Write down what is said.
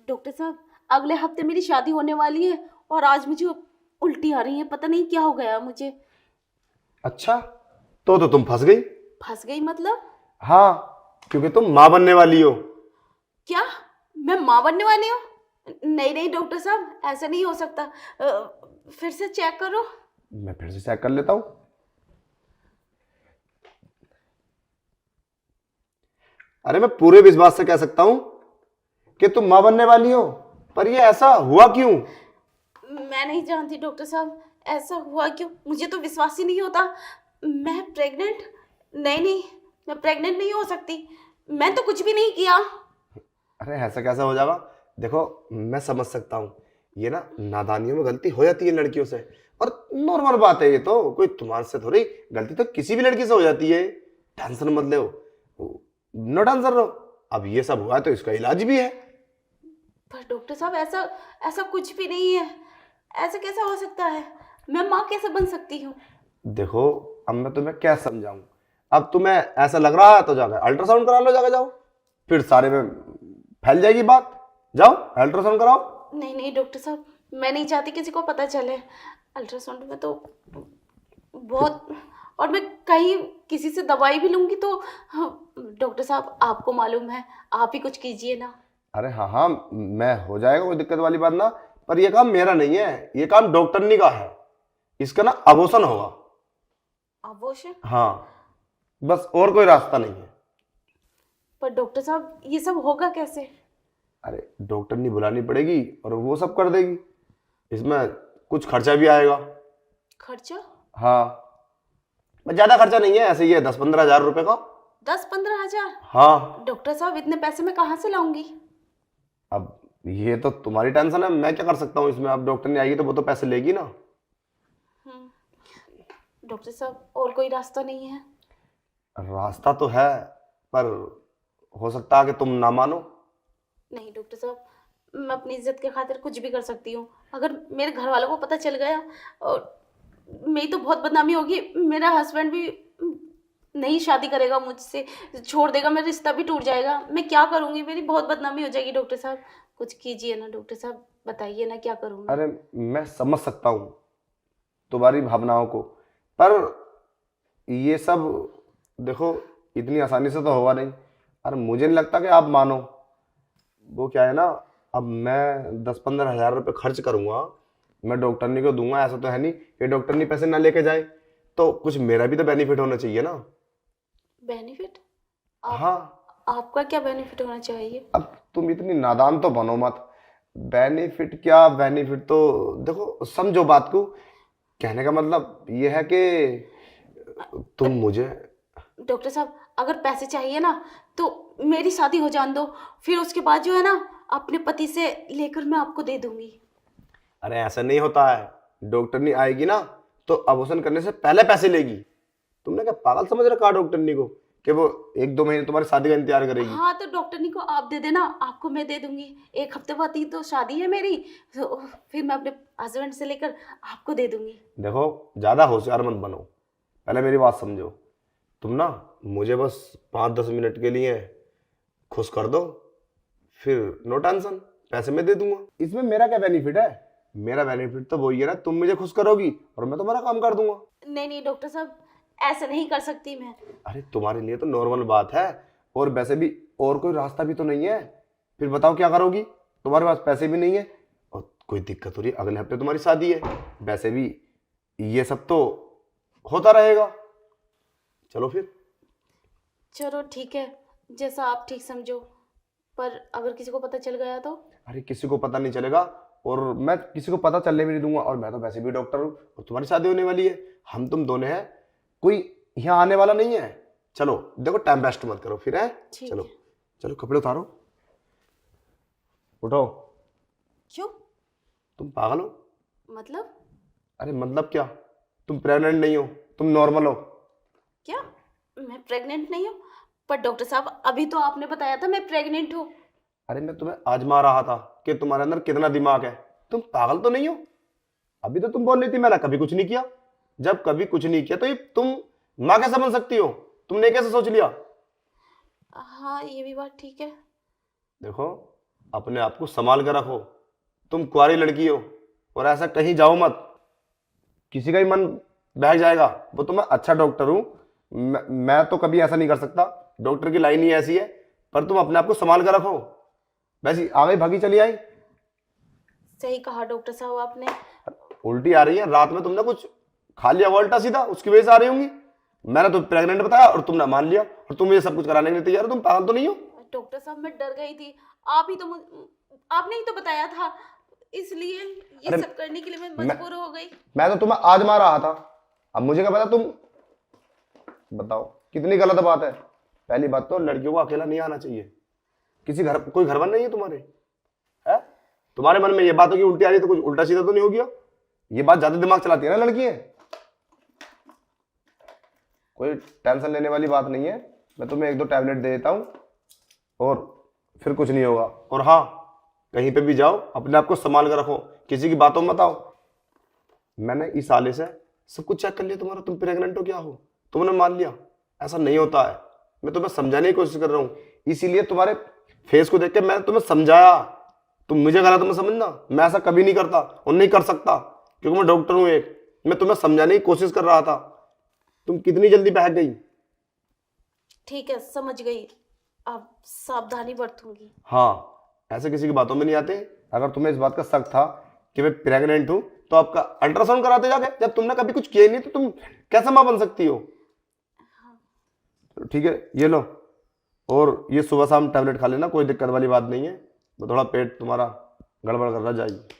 Doctor साहब, अगले हफ्ते मेरी शादी होने वाली है और आज मुझे उल्टी आ रही है। पता नहीं क्या हो गया मुझे। अच्छा, तो तुम फंस गई। फंस गई मतलब? हाँ, क्योंकि तुम माँ बनने वाली हो। क्या मैं माँ बनने वाली हूँ? नहीं नहीं डॉक्टर साहब, ऐसा नहीं हो सकता। फिर से चेक करो। मैं फिर से चेक कर लेता हूँ। अरे मैं पूरे विश्वास से कह सकता हूँ कि तुम माँ बनने वाली हो, पर ये ऐसा हुआ क्यों? मैं नहीं जानती डॉक्टर साहब, ऐसा हुआ क्यों? मुझे तो विश्वास ही नहीं होता। मैं प्रेग्नेंट? नहीं नहीं, मैं प्रेग्नेंट नहीं हो सकती। मैं तो कुछ भी नहीं किया। अरे ऐसा कैसा हो जाएगा? देखो, मैं समझ सकता हूँ, ये ना नादानियों में गलती हो जाती है लड़कियों से, और नॉर्मल बात है। ये तो कोई तुम्हारे से थोड़ी, गलती तो किसी भी लड़की से हो जाती है। टेंशन मत लो, नो टेंशन रहो। अब ये सब हुआ है तो इसका इलाज भी है। पर डॉक्टर साहब, ऐसा ऐसा कुछ भी नहीं है। ऐसा कैसा हो सकता है? मैं माँ कैसे बन सकती हूँ? देखो, अब मैं तुम्हें क्या समझाऊं। अब तुम्हें ऐसा लग रहा है तो जाकर अल्ट्रासाउंड करा लो, जाकर जाओ, फिर सारे में फैल जाएगी बात। जाओ अल्ट्रासाउंड कराओ। नहीं नहीं डॉक्टर साहब, मैं नहीं चाहती किसी को पता चले। अल्ट्रासाउंड में तो बहुत, और मैं कहीं किसी से दवाई भी लूंगी तो डॉक्टर साहब, आपको मालूम है, आप ही कुछ कीजिए ना। अरे हाँ हाँ, मैं हो जाएगा, कोई दिक्कत वाली बात ना। पर ये काम मेरा नहीं है, ये काम डॉक्टरनी का है। इसका ना अबॉर्शन होगा। अबॉर्शन? हाँ, बस और कोई रास्ता नहीं है। पर डॉक्टर साहब, ये सब होगा कैसे? अरे डॉक्टरनी बुलानी पड़ेगी और वो सब कर देगी। इसमें कुछ खर्चा भी आएगा। खर्चा? हाँ, बस ज्यादा खर्चा नहीं है, ऐसे ही है 10-15 हजार रुपए का। 10-15 हजार? हाँ। डॉक्टर साहब, इतने पैसे मैं कहाँ से लाऊंगी? अब ये तो तुम्हारी टेंशन है, मैं क्या कर सकता हूँ इसमें। अब डॉक्टर ने आएगी तो वो तो पैसे लेगी ना। डॉक्टर साहब, और कोई रास्ता नहीं है? रास्ता तो है, पर हो सकता है कि तुम ना मानो। नहीं डॉक्टर साहब, मैं अपनी इज्जत के खातिर कुछ भी कर सकती हूँ। अगर मेरे घर वालों को पता चल गया और मेरी तो बहुत बदनामी होगी। मेरा हस्बैंड भी नहीं शादी करेगा मुझसे, छोड़ देगा, मेरा रिश्ता भी टूट जाएगा। मैं क्या करूँगी? मेरी बहुत बदनामी हो जाएगी। डॉक्टर साहब, कुछ कीजिए ना। डॉक्टर साहब, बताइए ना, क्या करूँ मैं? अरे मैं समझ सकता हूँ तुम्हारी भावनाओं को, पर ये सब देखो, इतनी आसानी से तो होगा नहीं। और मुझे नहीं लगता कि आप मानो। वो क्या है ना, अब मैं 10-15 हजार रुपये खर्च करूंगा, मैं डॉक्टरनी को दूंगा। ऐसा तो है नहीं कि डॉक्टरनी पैसे ना लेके जाए, तो कुछ मेरा भी तो बेनिफिट होना चाहिए ना। बेनिफिट? आप हाँ। आपका क्या बेनिफिट होना चाहिए? अब तुम इतनी नादान तो बनो मत। बेनिफिट क्या, बेनिफिट तो देखो, समझो बात को। कहने का मतलब ये है कि तुम मुझे। डॉक्टर साहब, अगर पैसे चाहिए ना तो मेरी शादी हो जान दो, फिर उसके बाद जो है ना, अपने पति से लेकर मैं आपको दे दूंगी। अरे ऐसा नहीं होता है। डॉक्टरनी आएगी ना तो अबॉर्शन करने से पहले पैसे लेगी। तुमने क्या पागल समझ रखा डॉक्टरनी को कि वो 1-2 महीने तुम्हारी शादी का इंतजार करेगी? हाँ, तो डॉक्टरनी को आप दे देना, आपको मैं दे दूंगी। एक हफ्ते बाद ही तो शादी है मेरी, तो फिर मैं अपने हस्बैंड से लेकर आपको दे दूंगी। देखो, ज्यादा होशियार मत बनो, पहले मेरी बात समझो। तुम ना मुझे बस 5-10 मिनट के लिए खुश कर दो, फिर नो टेंशन, पैसे मैं दे दूंगा। इसमें मेरा क्या बेनिफिट है? मेरा बेनिफिट तो वही है ना, तुम मुझे खुश करोगी और मैं तुम्हारा काम कर दूंगा। नहीं नहीं डॉक्टर साहब, ऐसे नहीं कर सकती मैं। अरे तुम्हारे लिए तो नॉर्मल बात है, और वैसे भी और कोई रास्ता भी तो नहीं है। फिर बताओ क्या करोगी? तुम्हारे पास पैसे भी नहीं है और कोई दिक्कत हो रही है, अगले हफ्ते तुम्हारी शादी है। वैसे भी ये सब तो होता रहेगा। चलो फिर। चलो ठीक है, जैसा आप ठीक समझो। पर अगर किसी को पता चल गया तो? अरे किसी को पता नहीं चलेगा, और मैं किसी को पता चलने भी नहीं दूंगा। और मैं तो वैसे भी डॉक्टर हूँ और तुम्हारी शादी होने वाली है, हम तुम दोनों हैं, कोई यहाँ आने वाला नहीं है। चलो देखो, टाइम वेस्ट मत करो फिर है। ठीक चलो है। चलो, कपड़े उतारो, उठो। क्यों? तुम पागल हो? मतलब? अरे मतलब क्या, तुम प्रेग्नेंट नहीं हो, तुम नॉर्मल हो। क्या मैं प्रेग्नेंट नहीं हूँ? पर डॉक्टर साहब, अभी तो आपने बताया था मैं प्रेग्नेंट हूँ। अरे मैं तुम्हें आजमा रहा था कि तुम्हारे अंदर कितना दिमाग है। तुम पागल तो नहीं हो? अभी तो तुम बोल रही थी मैंने कभी कुछ नहीं किया। जब कभी कुछ नहीं किया तो ये तुम माँ कैसे बन सकती हो? तुमने कैसे सोच लिया? हाँ, ये भी बात ठीक है। देखो, अपने आप को संभाल कर रखो। तुम कुंवारी लड़की हो और ऐसा कहीं जाओ मत, किसी का ही मन बहक जाएगा। वो तो मैं अच्छा डॉक्टर हूँ, मैं तो कभी ऐसा नहीं कर सकता, डॉक्टर की लाइन ही ऐसी है। पर तुम अपने आप को संभाल कर रखो। वैसे आ गई, भागी चली आई। सही कहा डॉक्टर साहब आपने। उल्टी आ रही है, रात में तुमने कुछ खा लिया होगा उल्टा सीधा, उसकी वजह से आ रही होंगी। मैंने तो प्रेग्नेंट बताया और तुमने मान लिया, और तुम ये सब कुछ कराने के लिए तैयार हो। तुम पागल तो नहीं हो? डॉक्टर साहब मैं डर गई थी, आपने ही तो बताया था, इसलिए ये अरे, सब करने के लिए मैं मजबूर हो गई। मैं तो तुम्हें आजमा रहा था, अब मुझे क्या पता। तुम बताओ कितनी गलत बात है। पहली बात तो लड़कियों को अकेला नहीं आना चाहिए। किसी घर, कोई घर बन नहीं है तुम्हारे, है? तुम्हारे मन में ये बात होगी उल्टी आ रही तो कुछ उल्टा सीधा तो नहीं हो गया? ये बात ज्यादा दिमाग चलाती है ना लड़की। कोई टेंशन लेने वाली बात नहीं है। मैं तुम्हें 1-2 टैबलेट दे देता हूँ और फिर कुछ नहीं होगा। और हाँ, कहीं पे भी जाओ अपने आप को संभाल कर रखो, किसी की बातों में मत आओ। मैंने इस साले से सब कुछ चेक कर लिया तुम्हारा, तुम प्रेग्नेंट हो क्या हो, तुमने मान लिया। ऐसा नहीं होता है, मैं तुम्हें समझाने की कोशिश कर रहा हूँ। इसीलिए तुम्हारे फेस को देख के मैंने तुम्हें समझाया। तुम मुझे गलत मत समझना, मैं ऐसा कभी नहीं करता और नहीं कर सकता, क्योंकि मैं डॉक्टर हूँ एक। मैं तुम्हें समझाने की कोशिश कर रहा था, तुम कितनी जल्दी बहक गई। ठीक है, समझ गई, अब सावधानी बरतूंगी। हाँ, ऐसे किसी की बातों में नहीं आते। अगर तुम्हें इस बात का शक था कि मैं प्रेग्नेंट हूं तो आपका अल्ट्रासाउंड कराते जाके। जब तुमने कभी कुछ किया ही नहीं तो तुम कैसे मां बन सकती हो? ठीक है, ये लो, और ये सुबह शाम टैबलेट खा लेना, कोई दिक्कत वाली बात नहीं है। तो थोड़ा पेट तुम्हारा गड़बड़ कर रहा जाएगी।